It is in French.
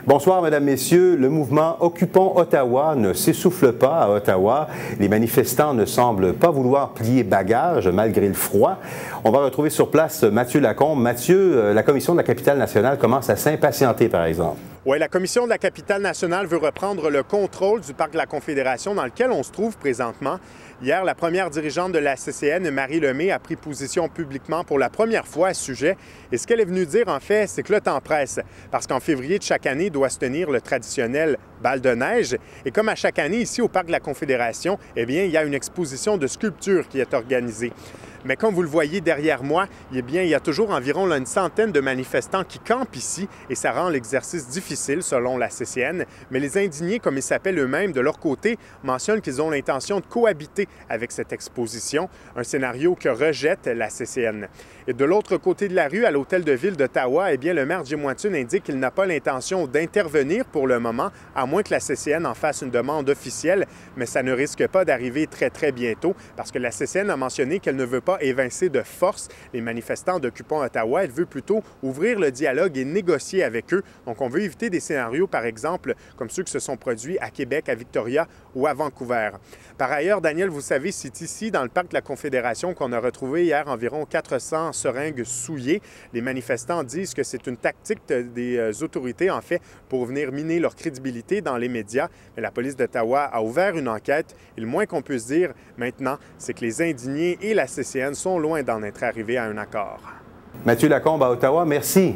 Bonsoir, Mesdames, Messieurs. Le mouvement Occupons Ottawa ne s'essouffle pas à Ottawa. Les manifestants ne semblent pas vouloir plier bagage malgré le froid. On va retrouver sur place Mathieu Lacombe. Mathieu, la Commission de la capitale nationale commence à s'impatienter, par exemple. Oui, la Commission de la capitale nationale veut reprendre le contrôle du Parc de la Confédération dans lequel on se trouve présentement. Hier, la première dirigeante de la CCN, Marie Lemay, a pris position publiquement pour la première fois à ce sujet. Et ce qu'elle est venue dire, en fait, c'est que le temps presse. Parce qu'en février de chaque année doit se tenir le traditionnel bal de neige. Et comme à chaque année, ici au Parc de la Confédération, eh bien, il y a une exposition de sculptures qui est organisée. Mais comme vous le voyez derrière moi, eh bien, il y a toujours environ une centaine de manifestants qui campent ici et ça rend l'exercice difficile selon la CCN. Mais les indignés, comme ils s'appellent eux-mêmes, de leur côté, mentionnent qu'ils ont l'intention de cohabiter avec cette exposition, un scénario que rejette la CCN. Et de l'autre côté de la rue, à l'hôtel de ville d'Ottawa, eh bien, le maire Jim Watson indique qu'il n'a pas l'intention d'intervenir pour le moment, à moins que la CCN en fasse une demande officielle, mais ça ne risque pas d'arriver très bientôt parce que la CCN a mentionné qu'elle ne veut pas évincer de force les manifestants d'Occupons Ottawa. Elle veut plutôt ouvrir le dialogue et négocier avec eux. Donc, on veut éviter des scénarios, par exemple, comme ceux qui se sont produits à Québec, à Victoria ou à Vancouver. Par ailleurs, Daniel, vous savez, c'est ici, dans le Parc de la Confédération, qu'on a retrouvé hier environ 400 seringues souillées. Les manifestants disent que c'est une tactique des autorités, en fait, pour venir miner leur crédibilité dans les médias. Mais la police d'Ottawa a ouvert une enquête. Et le moins qu'on puisse dire maintenant, c'est que les indignés et la CCN sont loin d'en être arrivés à un accord. Mathieu Lacombe à Ottawa, merci.